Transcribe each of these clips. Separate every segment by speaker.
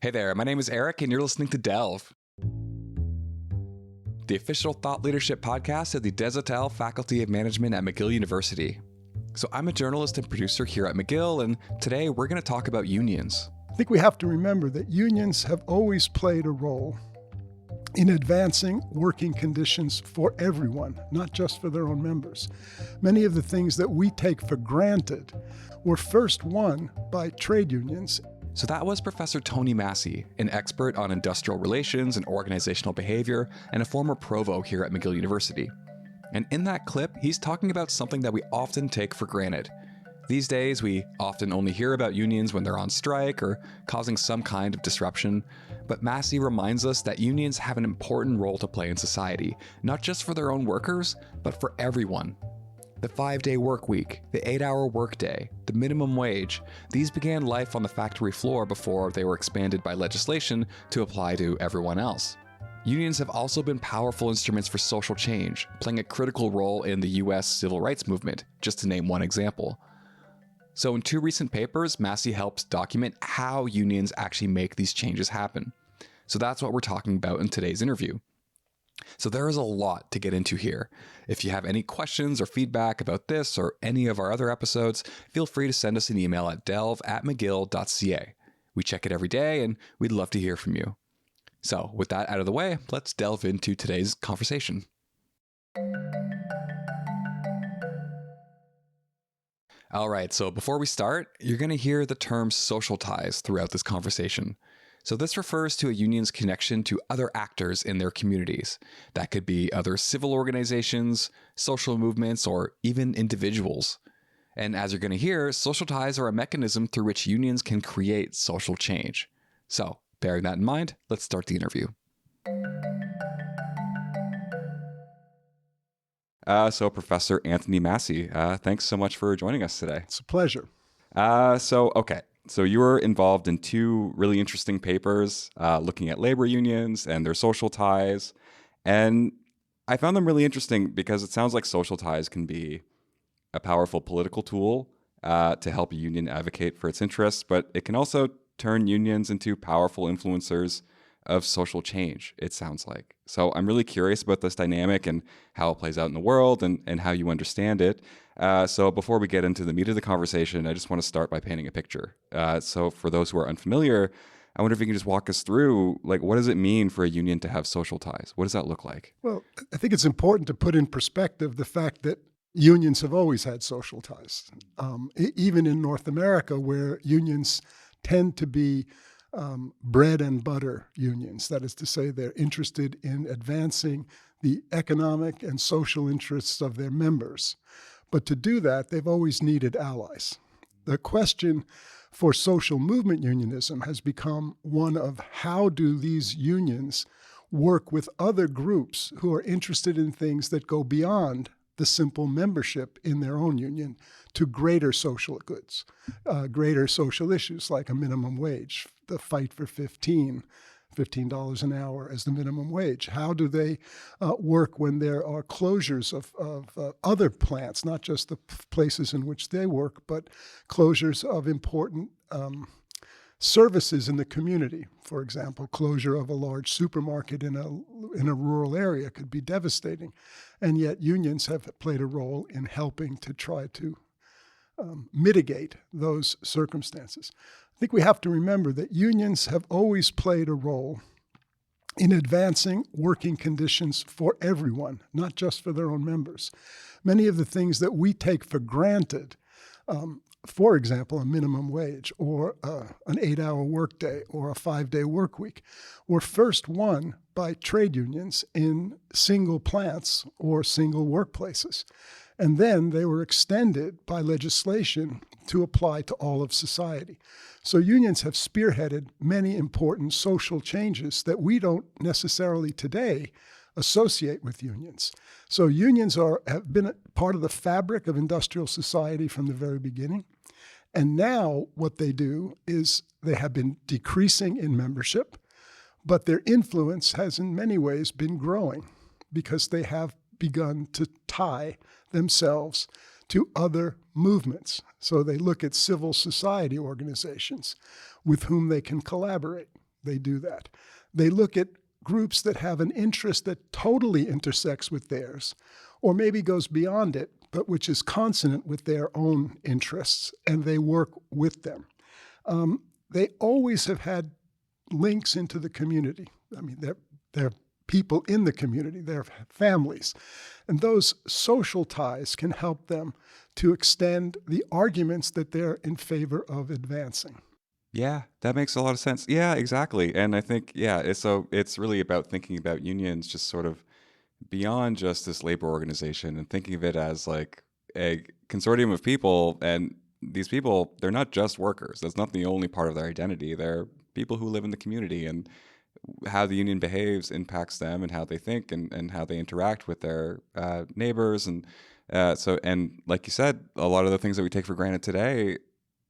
Speaker 1: Hey there, my name is Eric, and you're listening to Delve, the official thought leadership podcast of the Desautels Faculty of Management at McGill University. So I'm a journalist and producer here at McGill, and today we're going to talk about unions.
Speaker 2: I think we have to remember that unions have always played a role in advancing working conditions for everyone, not just for their own members. Many of the things that we take for granted were first won by trade unions.
Speaker 1: So that was Professor Tony Masi, an expert on industrial relations and organizational behavior, and a former provo here at McGill University. And in that clip, he's talking about something that we often take for granted. These days, we often only hear about unions when they're on strike or causing some kind of disruption. But Masi reminds us that unions have an important role to play in society, not just for their own workers, but for everyone. The 5-day work week, the 8-hour workday, the minimum wage, these began life on the factory floor before they were expanded by legislation to apply to everyone else. Unions have also been powerful instruments for social change, playing a critical role in the US civil rights movement, just to name one example. So in 2 recent papers, Masi helps document how unions actually make these changes happen. So that's what we're talking about in today's interview. So there is a lot to get into here. If you have any questions or feedback about this or any of our other episodes, feel free to send us an email at delve@mcgill.ca. We check it every day and we'd love to hear from you. So with that out of the way, let's delve into today's conversation. All right, so before we start, you're going to hear the term social ties throughout this conversation. So this refers to a union's connection to other actors in their communities. That could be other civil organizations, social movements, or even individuals. And as you're going to hear, social ties are a mechanism through which unions can create social change. So, bearing that in mind, let's start the interview. So Professor Anthony Masi, thanks so much for joining us today.
Speaker 2: It's a pleasure.
Speaker 1: So you were involved in 2 really interesting papers looking at labor unions and their social ties. And I found them really interesting because it sounds like social ties can be a powerful political tool to help a union advocate for its interests, but it can also turn unions into powerful influencers of social change, it sounds like. So I'm really curious about this dynamic and how it plays out in the world and how you understand it. So before we get into the meat of the conversation, I just want to start by painting a picture. So for those who are unfamiliar, I wonder if you can just walk us through, what does it mean for a union to have social ties? What does that look like?
Speaker 2: Well, I think it's important to put in perspective the fact that unions have always had social ties. Even in North America, where unions tend to be bread and butter unions. That is to say, they're interested in advancing the economic and social interests of their members. But to do that, they've always needed allies. The question for social movement unionism has become one of how do these unions work with other groups who are interested in things that go beyond the simple membership in their own union to greater social goods, greater social issues like a minimum wage, the fight for $15 an hour as the minimum wage. How do they work when there are closures of other plants, not just the places in which they work, but closures of important services in the community? For example, closure of a large supermarket in a rural area could be devastating. And yet unions have played a role in helping to try to mitigate those circumstances. I think we have to remember that unions have always played a role in advancing working conditions for everyone, not just for their own members. Many of the things that we take for granted, for example, a minimum wage or an 8-hour workday or a 5-day work week, were first won by trade unions in single plants or single workplaces. And then they were extended by legislation to apply to all of society. So unions have spearheaded many important social changes that we don't necessarily today associate with unions. So unions have been a part of the fabric of industrial society from the very beginning. And now what they do is they have been decreasing in membership, but their influence has in many ways been growing because they have begun to tie themselves to other movements. So they look at civil society organizations with whom they can collaborate. they do that. They look at groups that have an interest that totally intersects with theirs, or maybe goes beyond it, but which is consonant with their own interests, and they work with them. They always have had links into the community. I mean, they're people in the community, they're families. And those social ties can help them to extend the arguments that they're in favor of advancing.
Speaker 1: Yeah, that makes a lot of sense. Yeah, exactly. And I think, it's really about thinking about unions just sort of beyond just this labor organization and thinking of it as like a consortium of people. And these people, they're not just workers. That's not the only part of their identity. They're people who live in the community, and how the union behaves impacts them and how they think and how they interact with their neighbors. And and like you said, a lot of the things that we take for granted today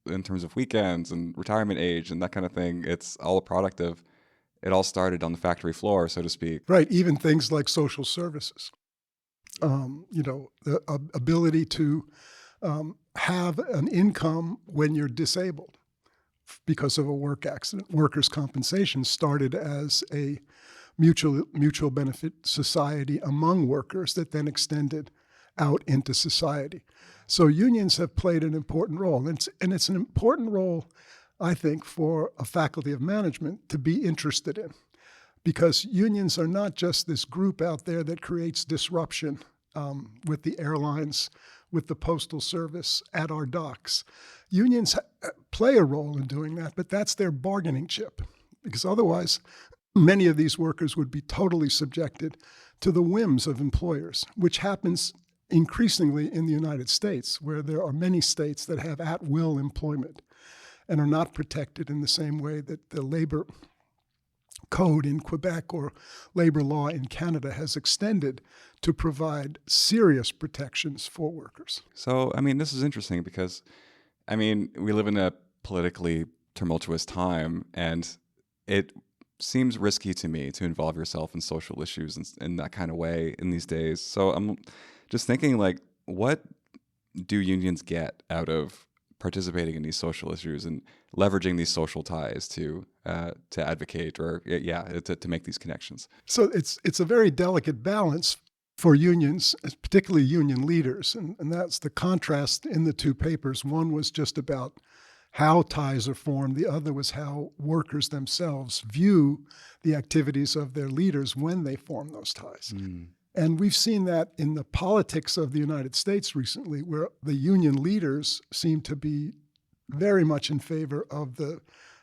Speaker 1: in terms of weekends and retirement age and that kind of thing, it's all a product of, it all started on the factory floor, so to speak.
Speaker 2: Right, even things like social services. The ability to have an income when you're disabled because of a work accident. Workers' compensation started as a mutual benefit society among workers that then extended out into society. So unions have played an important role. And it's an important role, I think, for a faculty of management to be interested in, because unions are not just this group out there that creates disruption with the airlines, with the postal service at our docks. Unions play a role in doing that, but that's their bargaining chip, because otherwise many of these workers would be totally subjected to the whims of employers, which happens increasingly in the United States, where there are many states that have at-will employment and are not protected in the same way that the labor code in Quebec or labor law in Canada has extended to provide serious protections for workers.
Speaker 1: So, I mean, this is interesting because, I mean, we live in a politically tumultuous time, and it seems risky to me to involve yourself in social issues in that kind of way in these days. So I'm just thinking, like, what do unions get out of participating in these social issues and leveraging these social ties to advocate or to make these connections?
Speaker 2: So it's a very delicate balance for unions, particularly union leaders, and that's the contrast in the two papers. One was just about how ties are formed. The other was how workers themselves view the activities of their leaders when they form those ties. And we've seen that in the politics of the United States recently, where the union leaders seem to be very much in favor of the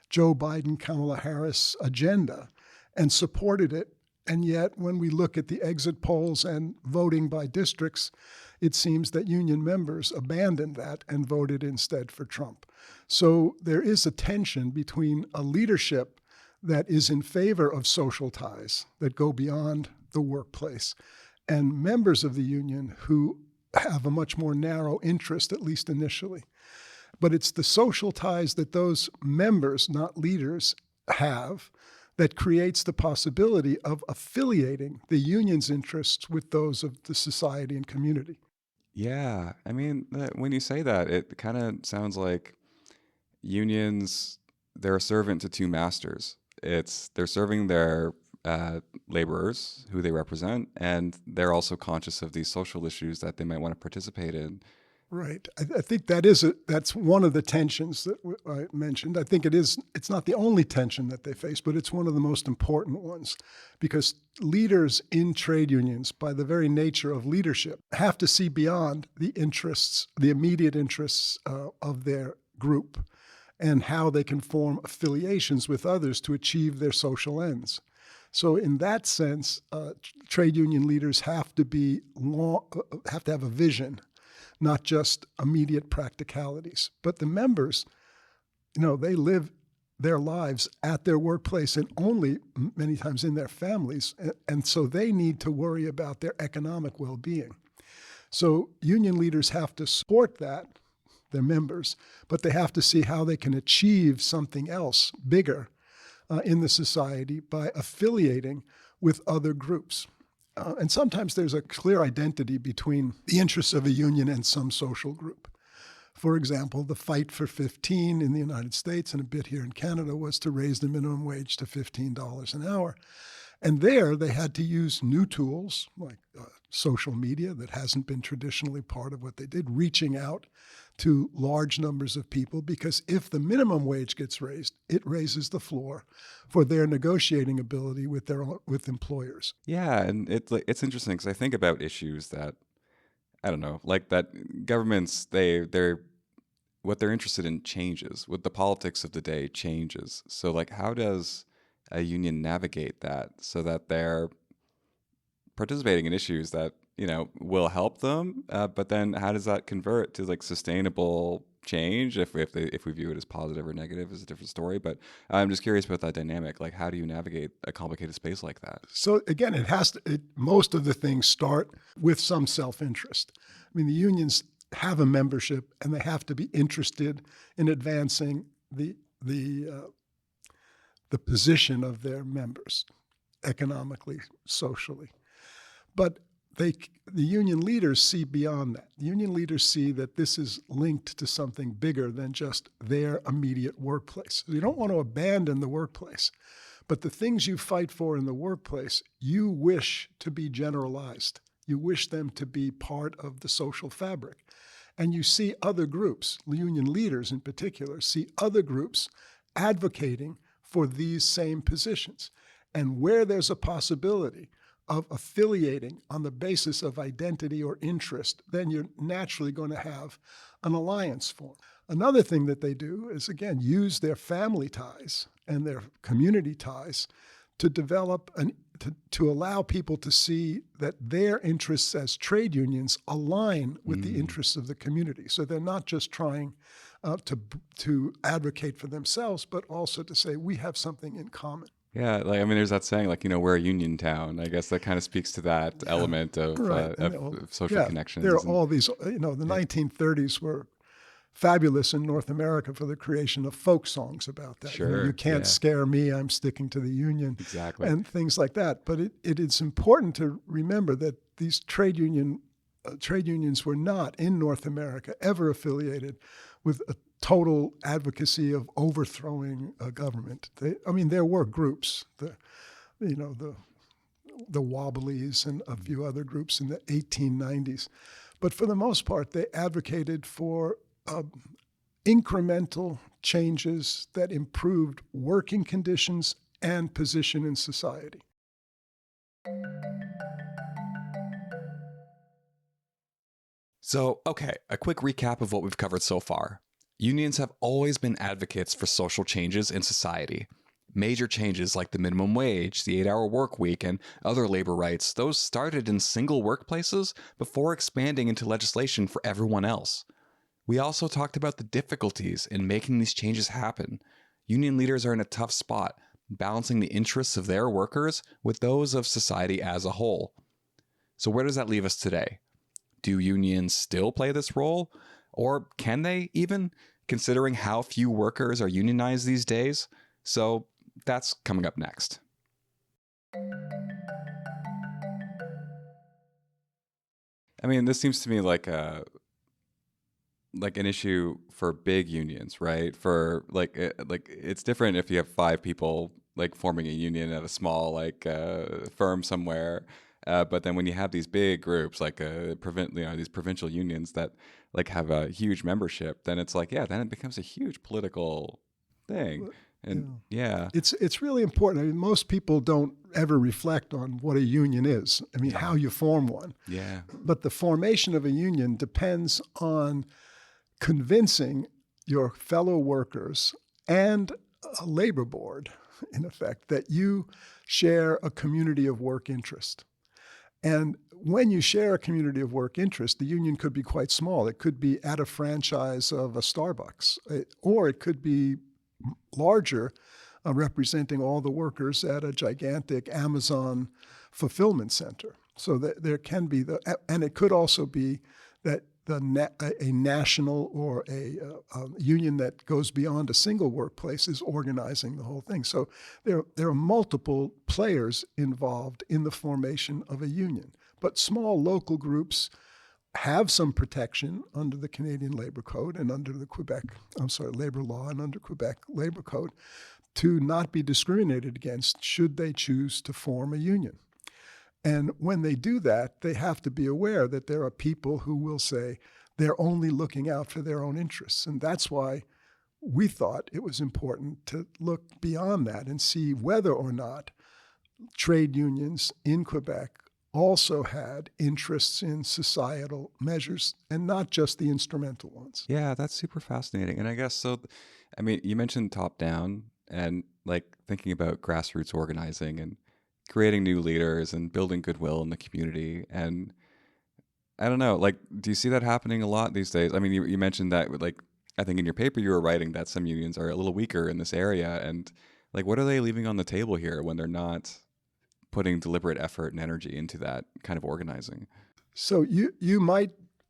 Speaker 2: Joe Biden, Kamala Harris agenda and supported it. And yet, when we look at the exit polls and voting by districts, it seems that union members abandoned that and voted instead for Trump. So there is a tension between a leadership that is in favor of social ties that go beyond the workplace and members of the union who have a much more narrow interest, at least initially. But it's the social ties that those members, not leaders, have that creates the possibility of affiliating the union's interests with those of the society and community.
Speaker 1: Yeah, I mean, when you say that, it kind of sounds like unions, they're a servant to two masters. They're serving their laborers who they represent, and they're also conscious of these social issues that they might want to participate in.
Speaker 2: Right. I think that's one of the tensions that I mentioned. I think it's not the only tension that they face, but it's one of the most important ones, because leaders in trade unions, by the very nature of leadership, have to see beyond the interests, the immediate interests of their group, and how they can form affiliations with others to achieve their social ends. So in that sense, trade union leaders have to have a vision, not just immediate practicalities. But the members, they live their lives at their workplace and only many times in their families. And so they need to worry about their economic well-being. So union leaders have to support that, their members, but they have to see how they can achieve something else bigger in the society by affiliating with other groups. And sometimes there's a clear identity between the interests of a union and some social group. For example, the Fight for 15 in the United States and a bit here in Canada was to raise the minimum wage to $15 an hour. And there they had to use new tools like social media that hasn't been traditionally part of what they did, reaching out to large numbers of people, because if the minimum wage gets raised, it raises the floor for their negotiating ability with employers.
Speaker 1: Yeah, and it's interesting because I think about issues that, I don't know, like that governments, they're what they're interested in changes, what the politics of the day changes. So like, how does a union navigate that so that they're participating in issues that, will help them, but then how does that convert to like sustainable change? If we view it as positive or negative is a different story, but I'm just curious about that dynamic. Like, how do you navigate a complicated space like that?
Speaker 2: So again, most of the things start with some self-interest. I mean, the unions have a membership and they have to be interested in advancing the position of their members economically, socially. But the union leaders see beyond that. The union leaders see that this is linked to something bigger than just their immediate workplace. You don't want to abandon the workplace, but the things you fight for in the workplace, you wish to be generalized. You wish them to be part of the social fabric. And you see other groups, union leaders in particular, see other groups advocating for these same positions. And where there's a possibility of affiliating on the basis of identity or interest, then you're naturally going to have an alliance form. Another thing that they do is, again, use their family ties and their community ties to develop to allow people to see that their interests as trade unions align with the interests of the community. So they're not just trying to advocate for themselves, but also to say we have something in common.
Speaker 1: Yeah, like, I mean, there's that saying, like, we're a union town. I guess that kind of speaks to that element of,
Speaker 2: Right.
Speaker 1: of social connections.
Speaker 2: There are all these, the 1930s were fabulous in North America for the creation of folk songs about that.
Speaker 1: Sure,
Speaker 2: You can't scare me, I'm sticking to the union.
Speaker 1: Exactly.
Speaker 2: And things like that. But it is important to remember that these trade unions were not in North America ever affiliated with a total advocacy of overthrowing a government. There were groups, the Wobblies and a few other groups in the 1890s. But for the most part, they advocated for incremental changes that improved working conditions and position in society.
Speaker 1: So, okay, a quick recap of what we've covered so far. Unions have always been advocates for social changes in society. Major changes like the minimum wage, the 8-hour work week, and other labor rights, those started in single workplaces before expanding into legislation for everyone else. We also talked about the difficulties in making these changes happen. Union leaders are in a tough spot, balancing the interests of their workers with those of society as a whole. So where does that leave us today? Do unions still play this role? Or can they even, considering how few workers are unionized these days? So that's coming up next. I mean, this seems to me like an issue for big unions, right? For it's different if you have 5 people like forming a union at a small firm somewhere. But then when you have these big groups like these provincial unions that like have a huge membership, then it's like, then it becomes a huge political thing. And
Speaker 2: it's really important. I mean, most people don't ever reflect on what a union is. I mean, how you form one.
Speaker 1: Yeah.
Speaker 2: But the formation of a union depends on convincing your fellow workers and a labor board, in effect, that you share a community of work interest. And when you share a community of work interest, the union could be quite small. It could be at a franchise of a Starbucks, or it could be larger, representing all the workers at a gigantic Amazon fulfillment center. So that there can be and it could also be that a national or a union that goes beyond a single workplace is organizing the whole thing. So there are multiple players involved in the formation of a union. But small local groups have some protection under the Canadian Labor Code and under the labor law and under Quebec Labor Code to not be discriminated against should they choose to form a union. And when they do that, they have to be aware that there are people who will say they're only looking out for their own interests. And that's why we thought it was important to look beyond that and see whether or not trade unions in Quebec also had interests in societal measures and not just the instrumental ones.
Speaker 1: Yeah, that's super fascinating. And I guess so, I mean, you mentioned top down and like thinking about grassroots organizing and creating new leaders and building goodwill in the community. And I don't know, like, do you see that happening a lot these days? I mean, you mentioned that, like, I think in your paper you were writing that some unions are a little weaker in this area. And like, what are they leaving on the table here when they're not putting deliberate effort and energy into that kind of organizing?
Speaker 2: So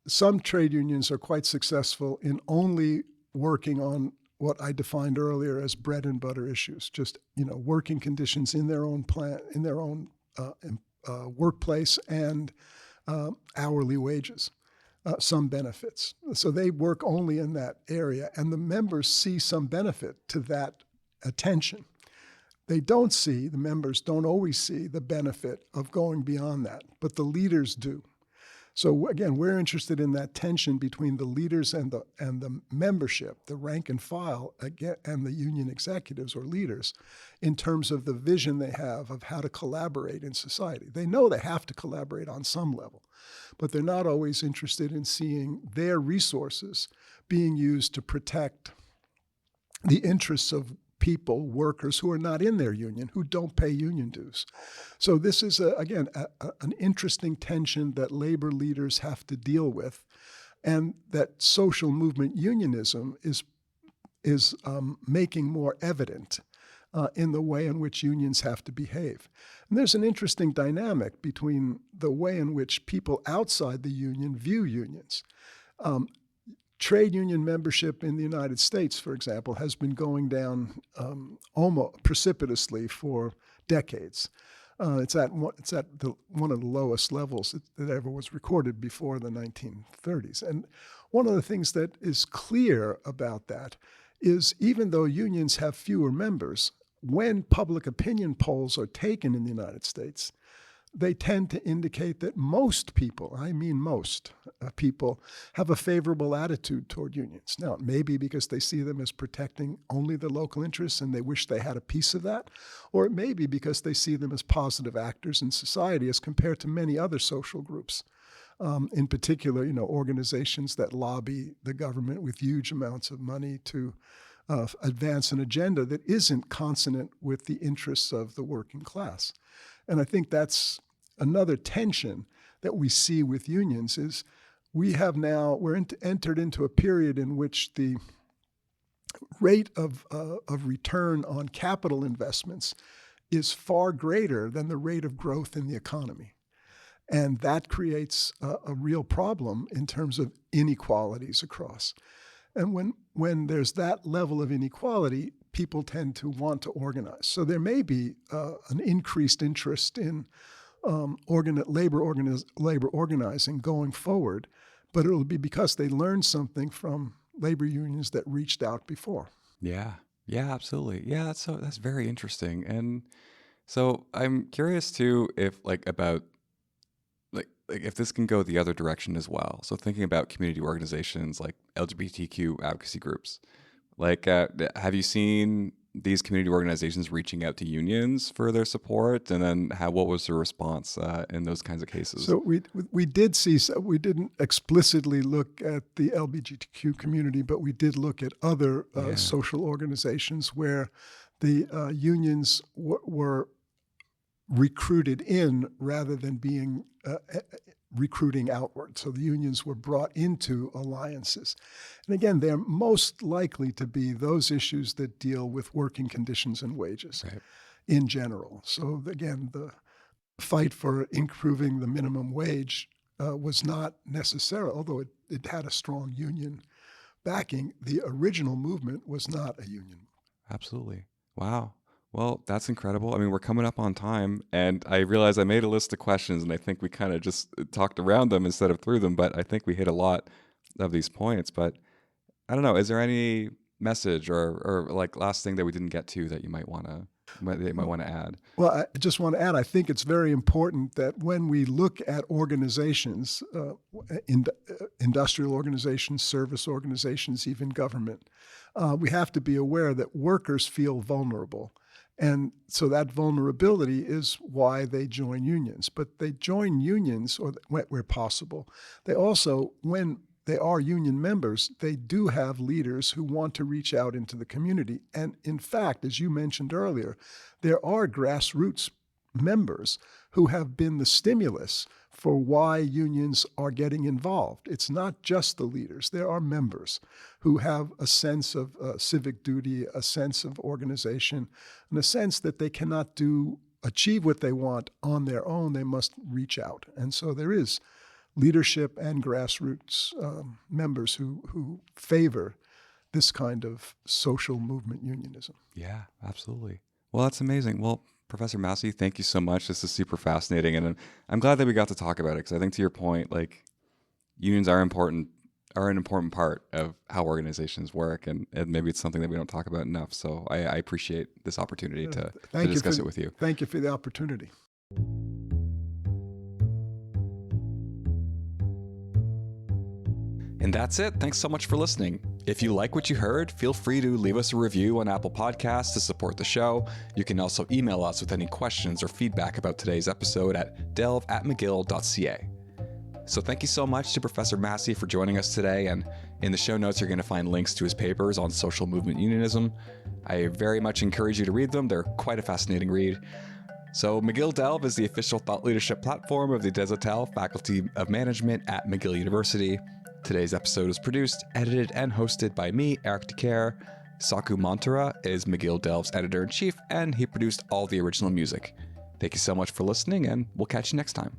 Speaker 2: some trade unions are quite successful in only working on what I defined earlier as bread and butter issues, just, working conditions in their own plant, in their own workplace, and hourly wages, some benefits. So they work only in that area, and the members see some benefit to that attention. The members don't always see the benefit of going beyond that, but the leaders do. So again, we're interested in that tension between the leaders and the membership, the rank and file, and the union executives or leaders, in terms of the vision they have of how to collaborate in society. They know they have to collaborate on some level, but they're not always interested in seeing their resources being used to protect the interests of people, workers who are not in their union, who don't pay union dues. So this is, an interesting tension that labor leaders have to deal with, and that social movement unionism is making more evident in the way in which unions have to behave. And there's an interesting dynamic between the way in which people outside the union view unions. Trade union membership in the United States, for example, has been going down almost precipitously for decades. It's at one of the lowest levels that ever was recorded before the 1930s. And one of the things that is clear about that is even though unions have fewer members, when public opinion polls are taken in the United States, they tend to indicate that most people, I mean most people, have a favorable attitude toward unions. Now, it may be because they see them as protecting only the local interests and they wish they had a piece of that, or it may be because they see them as positive actors in society as compared to many other social groups. In particular, organizations that lobby the government with huge amounts of money to advance an agenda that isn't consonant with the interests of the working class. And I think that's another tension that we see with unions is we're entered into a period in which the rate of return on capital investments is far greater than the rate of growth in the economy. And that creates a real problem in terms of inequalities across. And when there's that level of inequality, people tend to want to organize. So there may be an increased interest in labor organizing going forward, but it will be because they learned something from labor unions that reached out before.
Speaker 1: Yeah, absolutely. Yeah, that's very interesting. And so I'm curious too if about if this can go the other direction as well. So thinking about community organizations like LGBTQ advocacy groups, have you seen these community organizations reaching out to unions for their support? And then what was the response in those kinds of cases?
Speaker 2: So we did see, we didn't explicitly look at the LGBTQ community, but we did look at other social organizations where the unions were recruited in rather than being recruiting outward. So the unions were brought into alliances. And again, they're most likely to be those issues that deal with working conditions and wages in general. So again, the fight for improving the minimum wage was not necessarily, although it had a strong union backing, the original movement was not a union.
Speaker 1: Absolutely. Wow. Well, that's incredible. I mean, we're coming up on time, and I realized I made a list of questions, and I think we kind of just talked around them instead of through them, but I think we hit a lot of these points. But I don't know, is there any message or like last thing that we didn't get to that you might want to add?
Speaker 2: Well, I just want to add, I think it's very important that when we look at organizations, industrial organizations, service organizations, even government, we have to be aware that workers feel vulnerable. And so that vulnerability is why they join unions. But they join unions or where possible. They also, when they are union members, they do have leaders who want to reach out into the community. And in fact, as you mentioned earlier, there are grassroots members who have been the stimulus for why unions are getting involved. It's not just the leaders. There are members who have a sense of civic duty, a sense of organization, and a sense that they cannot achieve what they want on their own. They must reach out. And so there is leadership and grassroots members who favor this kind of social movement unionism.
Speaker 1: Yeah, absolutely. Well, that's amazing. Well, Professor Masi, thank you so much. This is super fascinating, and I'm glad that we got to talk about it, because I think to your point, like, unions are an important part of how organizations work, and maybe it's something that we don't talk about enough. So I appreciate this opportunity to discuss it with you.
Speaker 2: Thank you for the opportunity.
Speaker 1: And that's it. Thanks so much for listening. If you like what you heard, feel free to leave us a review on Apple Podcasts to support the show. You can also email us with any questions or feedback about today's episode at delve@mcgill.ca. So thank you so much to Professor Masi for joining us today. And in the show notes, you're going to find links to his papers on social movement unionism. I very much encourage you to read them. They're quite a fascinating read. So McGill Delve is the official thought leadership platform of the Desautels Faculty of Management at McGill University. Today's episode is produced, edited, and hosted by me, Eric Dicaire. Saku Mantere is McGill Delve's editor-in-chief, and he produced all the original music. Thank you so much for listening, and we'll catch you next time.